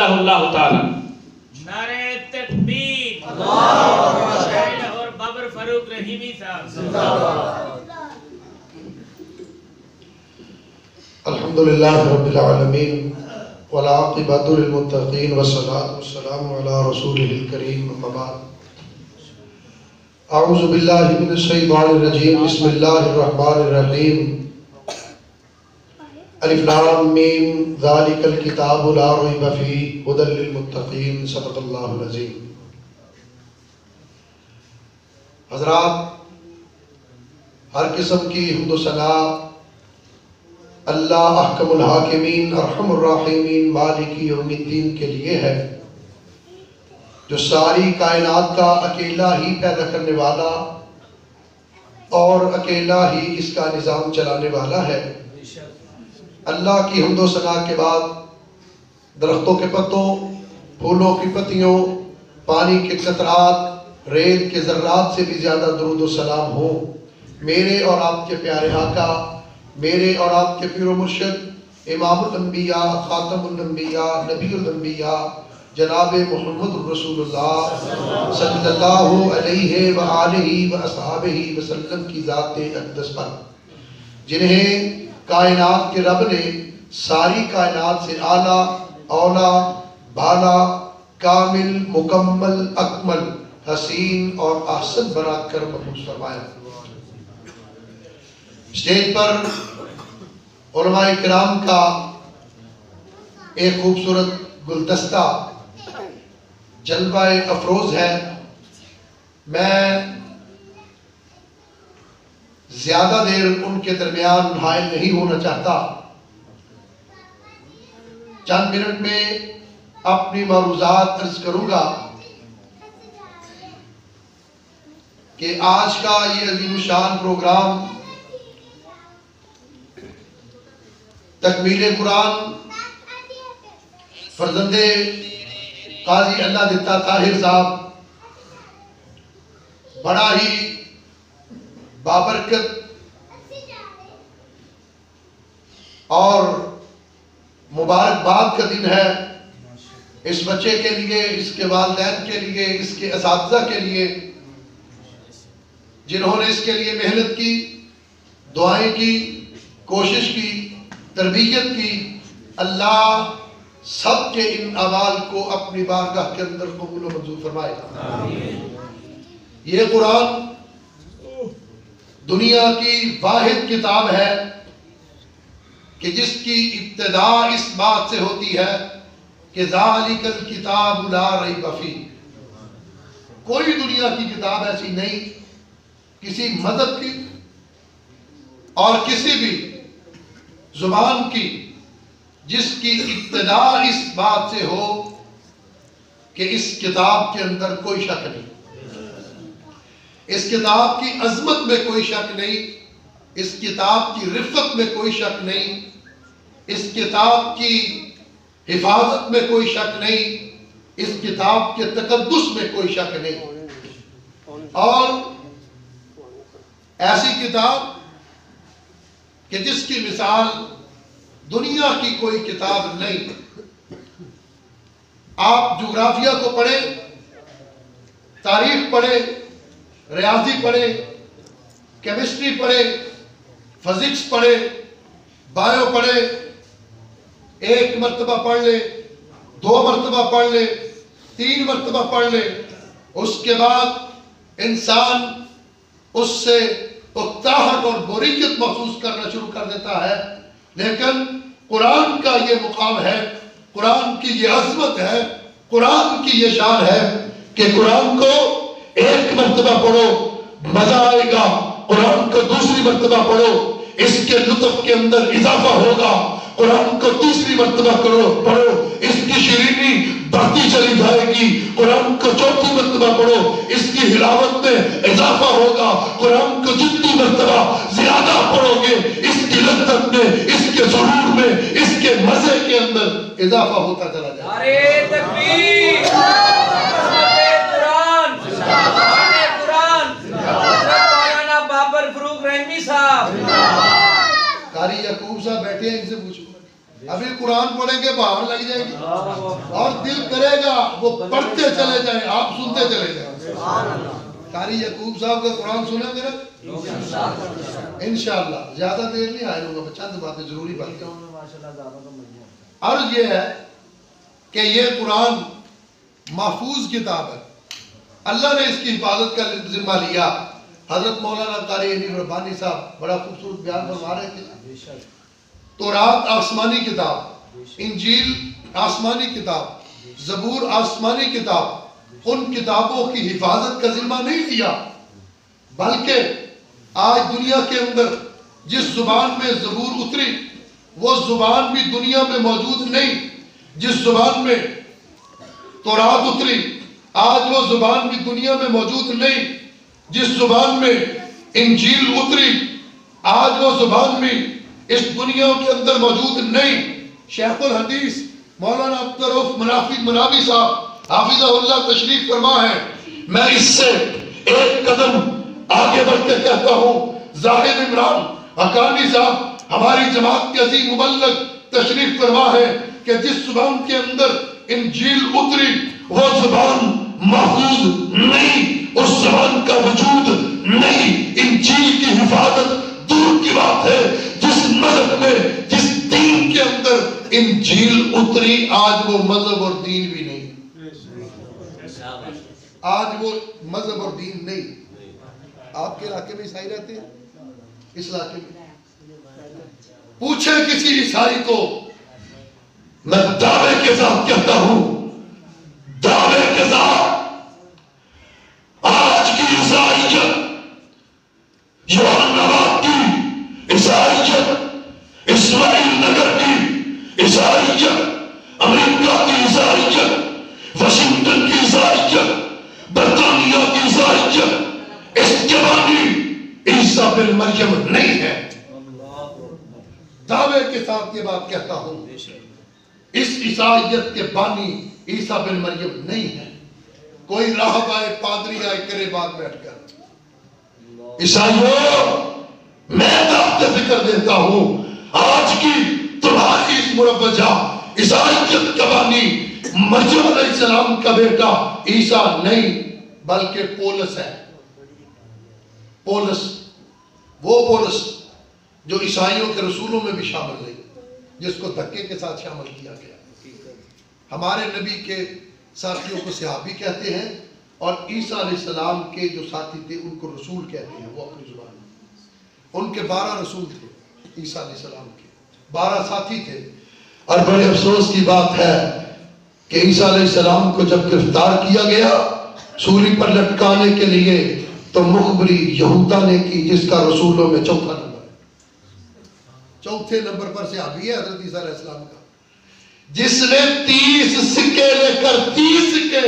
اللہ تعالی. نعرہ تکبیر. اللہ اور بابر فاروق رحیمی صاحب. الحمدللہ رب العالمین والعاقبۃ للمتقین والصلاۃ والسلام علی رسولہ الکریم اما بعد. اعوذ باللہ من الشیطان الرجیم. بسم اللہ الرحمن الرحیم. الف لام میم ذالک الکتاب لا ریب فیہ ھدی للمتقین. صدق اللہ العظیم. حضرات، ہر قسم کی حمد و ثنا اللہ احکم الحاکمین ارحم الراحمین مالک یوم الدین کے لیے ہے، جو ساری کائنات کا اکیلا ہی پیدا کرنے والا اور اکیلا ہی اس کا نظام چلانے والا ہے. اللہ کی حمد و ثنا کے بعد درختوں کے پتوں، پھولوں کی پتیوں، پانی کے قطرات، ریت کے ذرات سے بھی زیادہ درود و سلام ہو میرے اور آپ کے پیارے آقا، میرے اور آپ کے پیر و مرشد، امام الانبیاء، خاتم الانبیاء، نبی الانبیاء، جناب محمد رسول اللہ صلی اللہ علیہ وآلہ وآصحابہ وسلم کی ذات اقدس پر، جنہیں کائنات کے رب نے ساری کائنات سے اعلیٰ، اولا، بالا، کامل، مکمل، اکمل، حسین اور احسن بنا کر مبعوث فرمایا. اسٹیج پر علماء کرام کا ایک خوبصورت گلدستہ جلوہ افروز ہے. میں زیادہ دیر ان کے درمیان حائل نہیں ہونا چاہتا. چند منٹ میں اپنی معروضات عرض کروں گا کہ آج کا یہ عظیم الشان پروگرام تکمیل قرآن فرزند قاضی اللہ دتا طاہر صاحب بڑا ہی بابرکت اور مبارکباد کا دن ہے اس بچے کے لیے، اس کے والدین کے لیے، اس کے اساتذہ کے لیے، جنہوں نے اس کے لیے محنت کی، دعائیں کی، کوشش کی، تربیت کی. اللہ سب کے ان اعمال کو اپنی بارگاہ کے اندر قبول و منظور فرمائے. یہ قرآن دنیا کی واحد کتاب ہے کہ جس کی ابتدا اس بات سے ہوتی ہے کہ ذالک الکتاب لا ریب فیہ. کوئی دنیا کی کتاب ایسی نہیں، کسی مذہب کی اور کسی بھی زبان کی، جس کی ابتدا اس بات سے ہو کہ اس کتاب کے اندر کوئی شک نہیں، اس کتاب کی عظمت میں کوئی شک نہیں، اس کتاب کی رفت میں کوئی شک نہیں، اس کتاب کی حفاظت میں کوئی شک نہیں، اس کتاب کے تقدس میں کوئی شک نہیں. اور ایسی کتاب کہ جس کی مثال دنیا کی کوئی کتاب نہیں. آپ جغرافیہ کو پڑھیں، تاریخ پڑھیں، ریاضی پڑھیں، کیمسٹری پڑھیں، فزکس پڑھیں، بایو پڑھیں، ایک مرتبہ پڑھ لیں، 2 مرتبہ پڑھ لیں، 3 مرتبہ پڑھ لیں، اس کے بعد انسان اس سے اکتاہٹ اور بوریت محسوس کرنا شروع کر دیتا ہے. لیکن قرآن کا یہ مقام ہے، قرآن کی یہ عظمت ہے، قرآن کی یہ شان ہے کہ قرآن کو ایک مرتبہ پڑھو مزہ آئے گا، قرآن کو دوسری مرتبہ پڑھو اس کے لطف کے اندر اضافہ ہوگا، قرآن کو تیسری مرتبہ پڑھو اس کی شیرینی بڑھتی چلی جائے گی، قرآن کو چوتھی مرتبہ پڑھو اس کی حلاوت میں اضافہ ہوگا، قرآن کو جتنی مرتبہ زیادہ پڑھو گے اس کی لذت میں، اس کے سرور میں، اس کے مزے کے اندر اضافہ ہوتا چلا جائے. نعرہ تکبیر. قاری یعقوب صاحب بیٹھے ہیں، ان سے پوچھو. ابھی قرآن پڑھیں گے باہر لگ جائے گی اور دل کرے گا وہ پڑھتے چلے جائیں، آپ سنتے چلے جائیں۔ قاری یعقوب صاحب کا قرآن سنیں گے نا انشاءاللہ، زیادہ دیر نہیں آئے ہوگا، چند باتیں ضروری باتیں۔ عرض یہ ہے کہ یہ قرآن محفوظ کتاب ہے، اللہ نے اس کی حفاظت کا ذمہ لیا۔ حضرت مولانا قاری عنی ربانی صاحب بڑا خوبصورت بیان فرما رہے تھے، تورات آسمانی کتاب، انجیل آسمانی کتاب، زبور آسمانی کتاب، ان کتابوں کی حفاظت کا ذمہ نہیں لیا، بلکہ آج دنیا کے اندر جس زبان میں زبور اتری وہ زبان بھی دنیا میں موجود نہیں، جس زبان میں تورات اتری آج وہ زبان بھی دنیا میں موجود نہیں، جس زبان میں انجیل اتری آج وہ زبان بھی اس دنیا کے اندر موجود نہیں۔ شیخ الحدیث مولانا عبدالرؤف مناوی صاحب حافظہ اللہ تشریف فرما ہے، میں اس سے ایک قدم آگے بڑھ کے کہتا ہوں، زاہد عمران حقانی صاحب ہماری جماعت کے عظیم مبلغ تشریف فرما ہے کہ جس زبان کے اندر انجیل اتری وہ زبان محفوظ نہیں، اس زبان کا وجود نہیں، انجیل کی حفاظت دور کی بات ہے۔ جس مذہب میں جس دین کے اندر انجیل اتری آج وہ مذہب اور دین بھی نہیں، آج وہ مذہب اور دین نہیں۔ آپ کے علاقے میں عیسائی رہتے ہیں، اس علاقے میں پوچھے کسی عیسائی کو، میں دعوے کے ساتھ کہتا ہوں، دعوے کے ساتھ آج کی عیسائیت، یوحنا نبی کی عیسائیت، اسماعیل نگر کی عیسائیت، امریکہ کی عیسائیت، واشنگٹن کی عیسائیت، برطانیہ کی عیسائیت، اس کے بانی عیسیٰ بن مریم نہیں ہے۔ دعوے کے ساتھ یہ بات کہتا ہوں، اس عیسائیت کے بانی عیسیٰ بن مریم نہیں ہے۔ کوئی راہب آئے، پادری آئے، کرے بات بیٹھ کر، عیسائیوں میں دعوت فکر دیتا ہوں، آج کی تمہاری اس مروجہ عیسائیت کا بانی مریم علیہ السلام کا بیٹا عیسیٰ نہیں بلکہ پولس ہے۔ پولس، وہ پولس جو عیسائیوں کے رسولوں میں بھی شامل نہیں، جس کو دھکے کے ساتھ شامل کیا گیا۔ ہمارے نبی کے ساتھیوں کو صحابی کہتے ہیں اور عیسیٰ علیہ السلام کے جو ساتھی تھے ان کو رسول کہتے ہیں، وہ اپنی زبان میں۔ ان کے 12 رسول تھے، عیسیٰ علیہ السلام کے 12 ساتھی تھے، اور بڑے افسوس کی بات ہے کہ عیسیٰ علیہ السلام کو جب گرفتار کیا گیا سولی پر لٹکانے کے لیے تو مخبری یہودا نے کی، جس کا رسولوں میں چوتھا نمبر ہے، چوتھے نمبر پر صحابی ہے حضرت عیسیٰ علیہ السلام کا، جس نے 30 سکے لے کر 30 سکے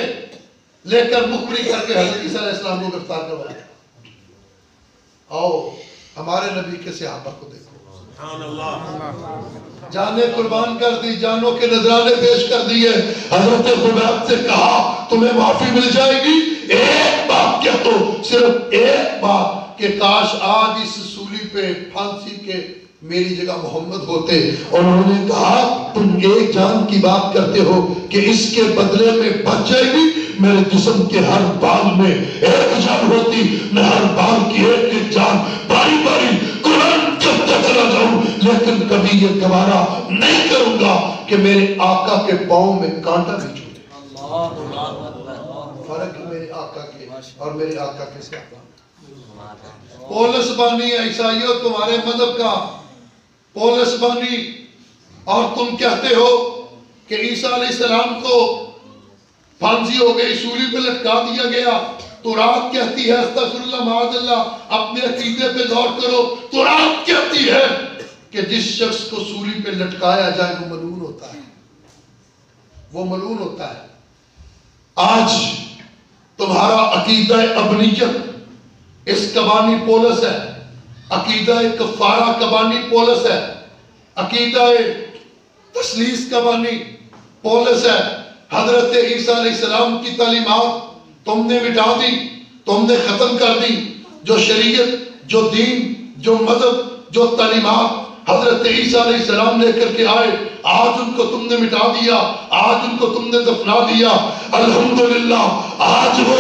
لے کر مخبری کر کے حضرت عیسیٰ علیہ السلام کو گرفتار کروایا۔ آؤ ہمارے نبی کے صحابہ کو دیکھو، جانیں قربان کر دی، جانوں کے نذرانے پیش کر دیے، حضرت خبیب سے کہا تمہیں معافی مل جائے گی، ایک بات کہہ تو، صرف ایک بات کہ کاش آج اس سولی پہ پھانسی کے میری جگہ محمد ہوتے۔ اور انہوں نے کہا تم ایک جان کی بات کرتے ہو کہ اس کے بدلے میں بچ جائے گی، میرے جسم کے ہر بال میں ایک جان ہوتی، میں ہر بال کی ایک ایک جان باری باری قرآن کرتا چلا جاؤں، لیکن کبھی یہ گوارا نہیں کروں گا کہ میرے آقا کے پاؤں میں کانٹا بھی چھوٹے۔ فرق میرے آقا کے اور میرے آقا کے صحابہ۔ پولس بانی ہے عیسائیوں تمہارے مذہب کا، پولس بانی، اور تم کہتے ہو کہ عیسیٰ علیہ السلام کو پھانسی ہو گئی، سولی پہ لٹکا دیا گیا۔ تورات کہتی ہے، استغفر اللہ معاذ اللہ، اپنے عقیدے پہ غور کرو، تورات کہتی ہے کہ جس شخص کو سولی پہ لٹکایا جائے وہ ملعون ہوتا ہے، وہ ملعون ہوتا ہے۔ آج تمہارا عقیدہ ابنیت اس کا بانی پولس ہے، عقیدہ کفارہ کا بانی پولس ہے، عقیدہ تثلیث کا بانی پولس ہے۔ حضرت عیسیٰ علیہ السلام کی تعلیمات تم نے مٹا دی، تم نے ختم کر دی۔ جو شریعت، جو دین، جو مذہب، جو تعلیمات حضرت عیسیٰ علیہ السلام لے کر کے آئے، آج ان کو تم نے مٹا دیا، آج ان کو تم نے دفنا دیا، الحمدللہ آج وہ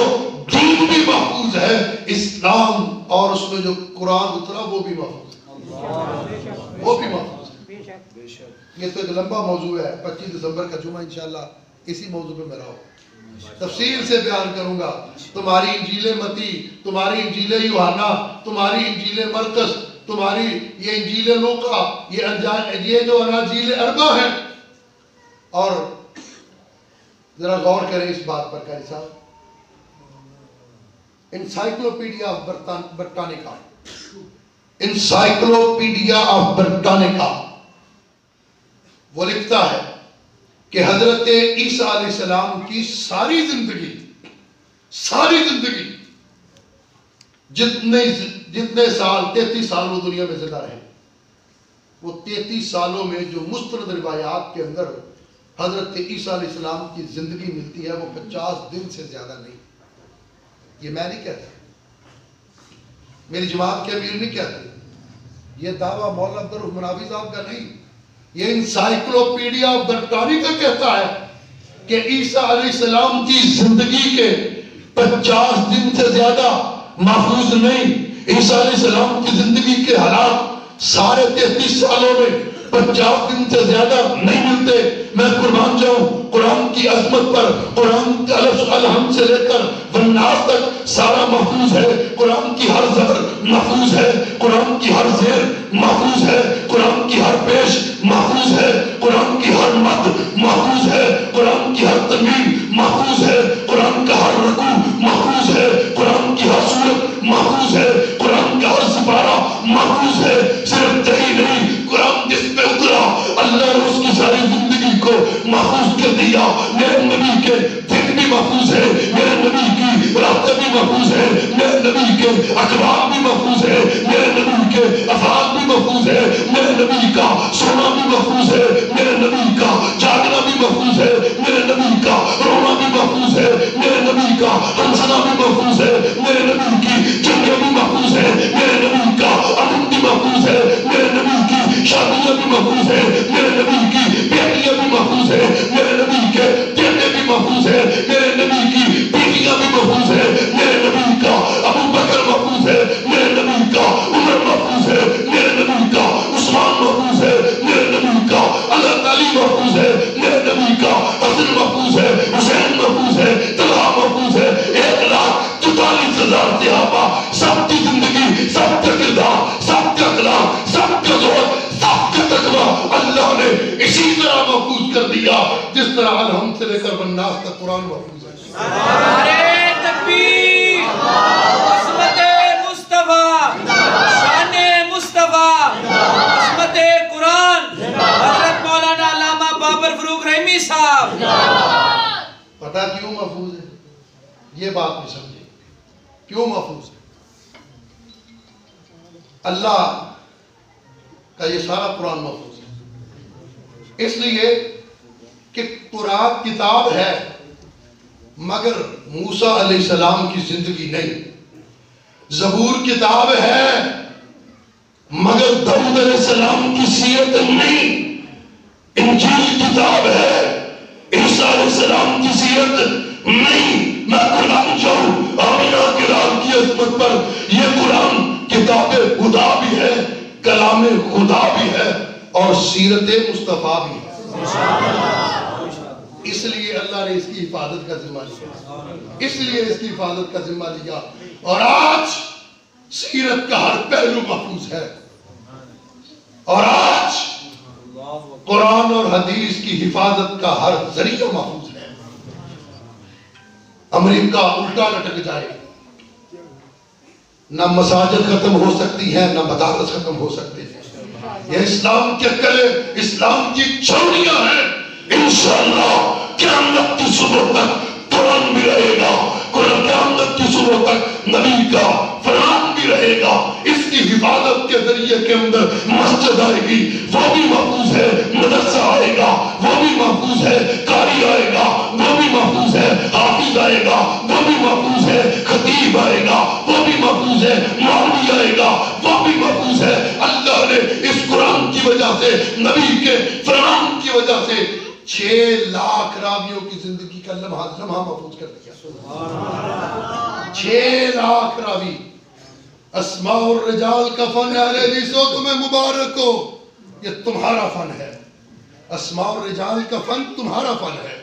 دین بھی محفوظ ہے، اسلام اور اس میں جو قرآن اترا وہ بھی محفوظ ہے، وہ بھی محفوظ ہے۔ یہ تو ایک لمبا موضوع ہے، 25 دسمبر کا جمعہ انشاءاللہ اسی موضوع پہ میں رہا ہوں، تفصیل سے بیان کروں گا۔ تمہاری انجیل متی، تمہاری انجیل یوحنا، تمہاری انجیل مرقس، تمہاری یہ انجیل لوقا، یہ جو اناجیل اربع ہیں، اور ذرا غور کریں اس بات پر قاری صاحب، encyclopedia of Britannica, encyclopedia of Britannica وہ لکھتا ہے کہ حضرت عیسیٰ علیہ السلام کی ساری زندگی جتنے سال 33 سال وہ دنیا میں زندہ رہے، وہ 33 سالوں میں جو مستند روایات کے اندر حضرت عیسیٰ علیہ السلام کی زندگی ملتی ہے وہ 50 دن سے زیادہ نہیں۔ یہ میں نہیں کہتا، میری جماعت کے امیر نہیں کہتے، یہ دعویٰ مولانا عبدالرحمن مناوی صاحب کا نہیں، یہ انسائکلوپیڈیا برٹانیکا کہتا ہے کہ عیسیٰ علیہ السلام کی زندگی کے 50 دن سے زیادہ محفوظ نہیں۔ عیسیٰ علیہ السلام کی زندگی کے حالات سارے 33 سالوں میں 50 دن سے زیادہ نہیں ملتے۔ میں قربان جاؤں، قرآن کی عظمت پر، قرآن کا لفظ الحمد سے لے کر والناس تک سارا محفوظ ہے، قرآن کی ہر زبر محفوظ ہے، قرآن کی ہر زیر محفوظ ہے، قرآن کی ہر پیش محفوظ ہے، قرآن کی ہر مد محفوظ ہے، قرآن کی ہر تنوین محفوظ ہے، قرآن کا ہر رکوع محفوظ ہے، قرآن کی ہر صورت محفوظ ہے، قرآن کا ہر سپارہ محفوظ ہے۔ صرف یہی نہیں، قرآن جس پہ اترا اللہ نے اس کی ساری زندگی کو محفوظ کر دیا۔ میرے نبی کے دن بھی محفوظ ہے، میرے نبی کی راتیں بھی محفوظ ہے، میرے نبی کے اخبار بھی محفوظ ہے، میرے نبی کے افعال بھی محفوظ ہے، میرے نبی کا سونا بھی محفوظ ہے، میرے نبی کا جاگنا بھی محفوظ ہے، میرے نبی کا رونا بھی محفوظ ہے، میرے نبی کا ہنسنا بھی محفوظ ہے، میرے نبی کی جنگیں بھی محفوظ ہے، میرے نبی کا امن بھی محفوظ ہے، میرے نبی کی شادیاں بھی محفوظ ہے، میرے نبی کی بیٹیاں بھی محفوظ ہے، میرے نبی کے بیٹے بھی محفوظ ہے، میرے نبی کی بیٹیاں بھی محفوظ ہے، میرے نبی کا ابو بکر محفوظ ہے، میرے نبی کا عمر محفوظ ہے، میرے نبی کا عثمان محفوظ ہے، میرے نبی کا اللہ تعالی محفوظ ہے، میرے نبی کا حسن محفوظ ہے، حسین محفوظ ہے، طلحہ محفوظ ہے۔ 1,44,000 صحابہ، سب کی زندگی، سب کا کردار، سب کا اخلاق، سب کا زہد، سب کا تقویٰ اللہ نے اسی طرح محفوظ کر دیا جس طرح الحمد سے لے کر والناس تک قرآن محفوظ ہے۔ نعرہ تکبیر، عظمت مصطفیٰ، شان مصطفیٰ، عظمت قرآن، حضرت مولانا علامہ بابر فروغ رحیمی صاحب۔ پتہ کیوں محفوظ ہے؟ یہ بات بھی سمجھے کیوں محفوظ ہے؟ اللہ کا یہ سارا قرآن محفوظ ہے اس لیے کہ قرآن کتاب ہے مگر موسیٰ علیہ السلام کی زندگی نہیں، زبور کتاب ہے مگر داؤد علیہ السلام کی سیرت نہیں، انجیل کتاب ہے عیسیٰ علیہ السلام کی سیرت نہیں۔ میں قرآن چاہوں آمینہ کے لال کی عظمت پر، یہ قرآن کتاب خدا بھی ہے، کلام خدا بھی ہے اور سیرت مصطفیٰ بھی ہے۔ اس لیے اللہ نے اس کی حفاظت کا ذمہ لیا، اور آج سیرت کا ہر پہلو محفوظ ہے، اور آج قرآن اور حدیث کی حفاظت کا ہر ذریعہ محفوظ ہے۔ امریکہ الٹا لٹک جائے، نہ مساجد ختم ہو سکتی ہے، نہ مدارس ختم ہو سکتے ہیں۔ یہ اسلام کے قلعے، اسلام کی چھوڑیاں ہیں۔ انشاءاللہ قیامت کی صبح تک قرآن بھی رہے گا، قیامت کی صبح تک نبی کا فرمان بھی رہے گا۔ اس کی حفاظت کے ذریعے کے اندر مسجد آئے گی، وہ بھی محفوظ ہے، مدرسہ آئے گا، وہ بھی محفوظ ہے، قاری آئے گا، وہ بھی محفوظ ہے، حافظ آئے گا، وہ بھی محفوظ ہے، خطیب آئے گا، وہ بھی محفوظ ہے، مولوی آئے گا، وہ بھی محفوظ ہے۔ اللہ نے اس قرآن کی وجہ سے، نبی کے فرمان کی وجہ سے 6 لاکھ راویوں کی زندگی کا لمحہ محفوظ کر دیا. 6 لاکھ راوی. اسماء الرجال کا فن ہے. اہل حدیثوں تمہیں مبارک ہو، یہ تمہارا فن ہے. اسماء الرجال کا فن تمہارا فن ہے.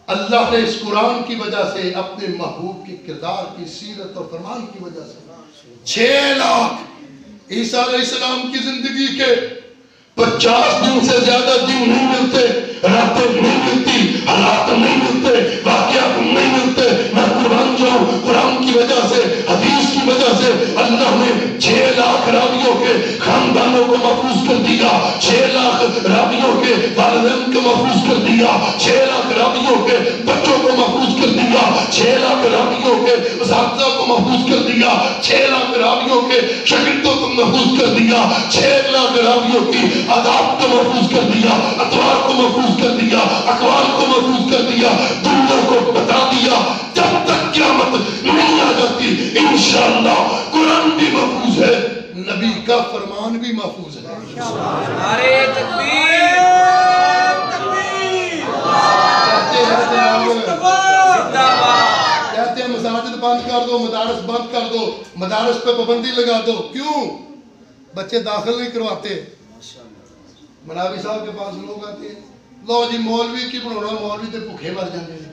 اللہ نے اس قرآن کی وجہ سے اپنے محبوب کے کردار کی سیرت اور فرمان کی وجہ سے 6 لاکھ عیسیٰ علیہ السلام کی زندگی کے 50 دن سے زیادہ دن نہیں ملتے، راتیں نہیں ملتی، حالات نہیں ملتے، واقعات نہیں ملتے. میں قربان جاؤں، قرآن کی وجہ سے، حدیث کی وجہ سے اللہ نے 6 لاکھ راویوں کے خاندانوں کو محفوظ کر دیا، 6 لاکھ راویوں کے والدین کو محفوظ کر دیا، 6 لاکھ راویوں کے بچوں کو محفوظ کر دیا، 6 لاکھ راویوں کے اساتذہ کو محفوظ کر دیا، 6 لاکھ راویوں کے شاگردوں کو محفوظ کر دیا، 6 لاکھ راویوں کی آداب کو محفوظ کر دیا، اطوار کو محفوظ کر دیا، اقوال کو محفوظ کر دیا. دنیا کو بتا دیا جب تک قیامت نہیں آ جاتی انشاءاللہ قرآن بھی محفوظ ہے، نبی کا فرمان بھی محفوظ ہے. نعرہ تکبیر. کہتے ہیں مساجد بند کر دو، مدارس بند کر دو، مدارس پہ پابندی لگا دو. کیوں؟ بچے داخل نہیں کرواتے. منابی صاحب کے پاس لوگ آتے ہیں، لو جی مولوی کی پڑھونا، مولوی تے بھوکے مر جاندے ہیں.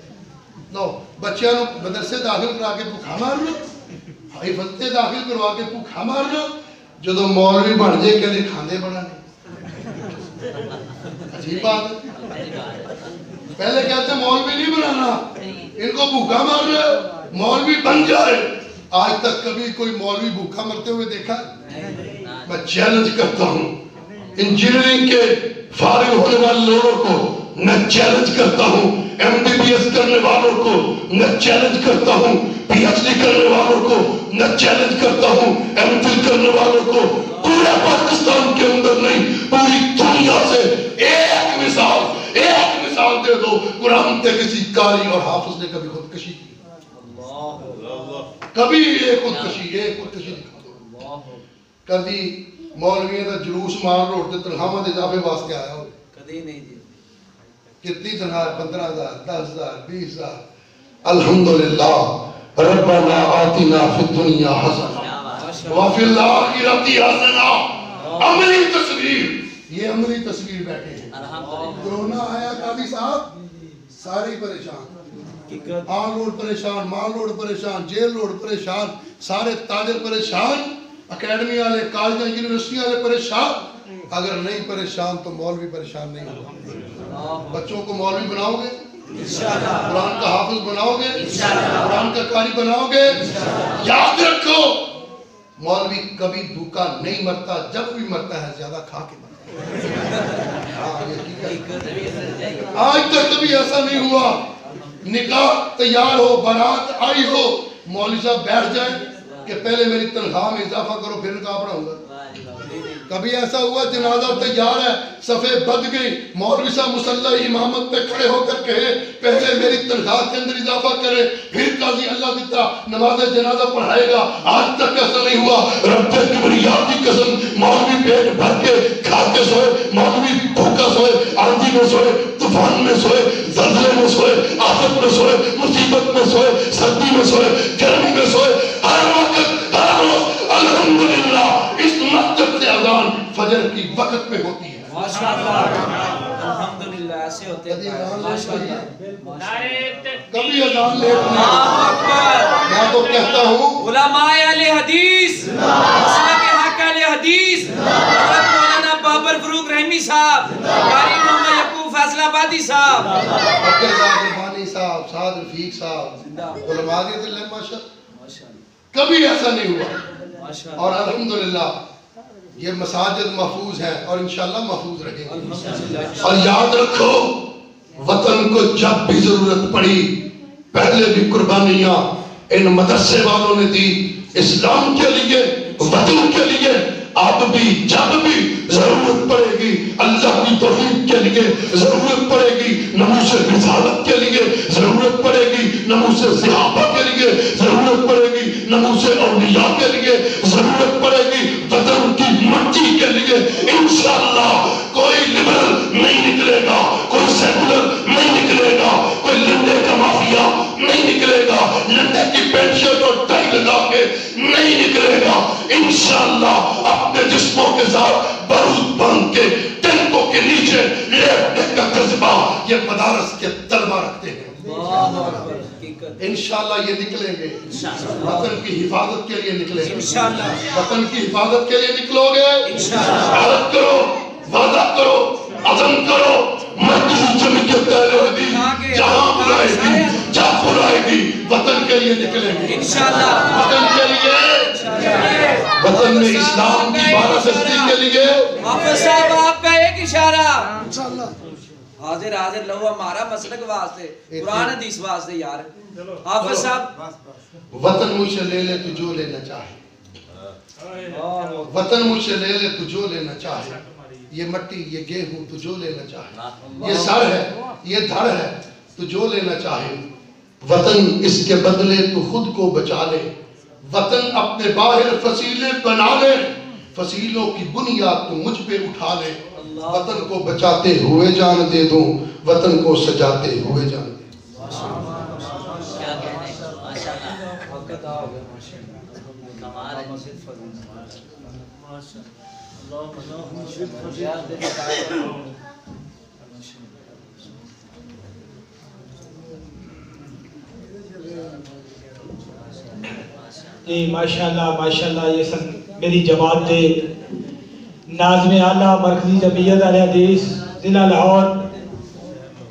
لو بچیاں نو مدرسے داخل کرا کے بھوکا مار لو، حفظتے داخل کروا کے بھوکا مار لو. جدو مولوی بن جائے کہتے کھاندے بڑا نہیں. عجیب بات ہے. پہلے کہتے مولوی نہیں بنانا، ان کو بھوکا مار لو، مولوی بن جائے. آج تک کبھی کوئی مولوی بھوکا مرتے ہوئے دیکھا؟ میں چیلنج کرتا ہوں انجینئرنگ کے فارغ ہونے والے لوگوں کو، میں چیلنج کرتا ہوں MBBS کرنے والوں کو، میں چیلنج کرتا ہوں PhD کرنے والوں کو، میں چیلنج کرتا ہوں MPhil کرنے والوں کو. پورے پاکستان کے اندر نہیں، پوری دنیا سے ایک مثال دے دو قرآن پہ کسی قاری اور حافظ نے کبھی خودکشی کی. کبھی ایک خودکشی دکھا دو. کبھی مولویوں کا جلوس مار روڈ تے تنخواہ دے اضافے واسطے آیا ہو؟ کدی نہیں جی. کتنی تنخواہ؟ 15,000 10,000 20,000. الحمدللہ ربنا آتنا فی الدنیا حسنہ وفی الآخرۃ حسنہ. عملی تصویر، یہ عملی تصویر بیٹھے ہیں. کرونا آیا قاضی صاحب سارے ہی پریشان، آن لوڈ پریشان، مان لوڈ پریشان، جیل لوڈ پریشان، سارے تاجر پریشان، اکیڈمی والے، کالجاں، یونیورسٹی والے پریشان. اگر نہیں پریشان تو مولوی پریشان نہیں ہوگا. بچوں کو مولوی بناؤ گے، قرآن کا حافظ بناؤ گے، قرآن کا قاری بناؤ گے. یاد رکھو مولوی کبھی بھوکا نہیں مرتا، جب بھی مرتا ہے زیادہ کھا کے مرتا ہے. آج تک کبھی ایسا نہیں ہوا نکاح تیار ہو، بارات آئی ہو، مولوی صاحب بیٹھ جائیں کہ پہلے میری تنخواہ میں اضافہ کرو پھر نکاح پڑھاؤں گا. کبھی ایسا ہوا جنازہ تیار ہے، صفیں بد گئی، مولوی صاحب مصلی امامت پہ کھڑے ہو کر کہے پہلے میری تنخواہ کے اندر اضافہ کرے پھر قاضی اللہ دیتا نماز جنازہ پڑھائے گا. آج تک ایسا نہیں ہوا. رب کبریاء کی قسم مولوی پیٹ بھر کے کھا کے سوئے، مولوی بھوکا سوئے، آندھی میں سوئے، طوفان میں سوئے، زلزلے میں سوئے، آفت میں سوئے، مصیبت میں سوئے، سردی میں سوئے، گرمی میں سوئے، ہر وقت ہر روز الحمدللہ. اس مسجد سے اذان فجر کی وقت میں ہوتی ہے. الحمدللہ ایسے ہوتے ہیں. کبھی اذان لیٹ نہیں. میں تو کہتا ہوں علماء اہل حدیث، مسلک حق اہل حدیث، حضرت مولانا بابر فروغ رحمی صاحب، قاری محمد یعقوب فیصل آبادی صاحب، عبداللہ ربانی صاحب، سعد رفیق صاحب، علماء کے دل میں ماشاءاللہ کبھی ایسا نہیں ہوا. اور الحمدللہ یہ مساجد محفوظ ہیں اور انشاءاللہ محفوظ رہیں گے. اور یاد رکھو وطن کو جب بھی ضرورت پڑی پہلے بھی قربانیاں ان مدرسے والوں نے دی اسلام کے لیے، وطن کے لیے. اب بھی جب بھی ضرورت پڑے گی اللہ کی توحید کے لیے، ضرورت پڑے گی ناموس رسالت کے لیے، ضرورت پڑے گی ناموس صحابہ کے لیے، ضرورت پڑے گی ناموس اولیاء کے لیے، ضرورت پڑے گی وطن کی مٹی کے لیے. انشاءاللہ کوئی لبرل نہیں نکلے انشاءاللہ یہ نکلیں گے، وطن کی حفاظت کے لیے نکلیں گے، انشاءاللہ وطن کی حفاظت کے لیے نکلو گے، انشاءاللہ عہد کرو، وعدہ کرو، عزم کرو، میں کسی جنگ کے پہلے دی جہاں بلائے گی، جہاں بلائے گی، وطن کے لیے نکلیں گے انشاءاللہ، وطن کے لیے، وطن میں اسلام کی بارادستی کے لیے۔ حافظ صاحب آپ کا ایک اشارہ حاضر حاضر لو ہمارا مسلک واسطے، قرآن حدیث واسطے یار۔ حافظ صاحب وطن مجھ سے لے لے تو جو لینا چاہے، وطن مجھ سے لے لے تو جو لینا چاہے، یہ مٹی یہ گیہوں تو جو لینا چاہے، یہ سر ہے یہ دھڑ ہے تو جو لینا چاہے، وطن اس کے بدلے تو خود کو بچا لے، وطن اپنے باہر فصیلے بنا لے، فصیلوں کی بنیاد تو مجھ پہ اٹھا لے، وطن کو بچاتے ہوئے جان دے دوں، وطن کو سجاتے ہوئے جان دے دوں۔ جی ماشاءاللہ ماشاءاللہ، یہ سب میری جماعت دے ناظم اعلیٰ مرکزی جمعیت اہل حدیث ضلع لاہور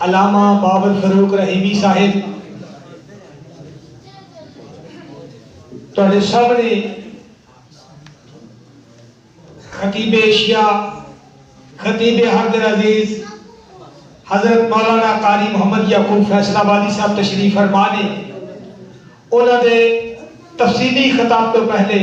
علامہ بابر فروق رحیمی صاحب تواڈے سامنے خطیب ایشیا خطیب حق عزیز حضرت مولانا قاری محمد یعقوب فیصل آبادی صاحب تشریف فرما نے، انہوں نے تفصیلی خطاب تو پہلے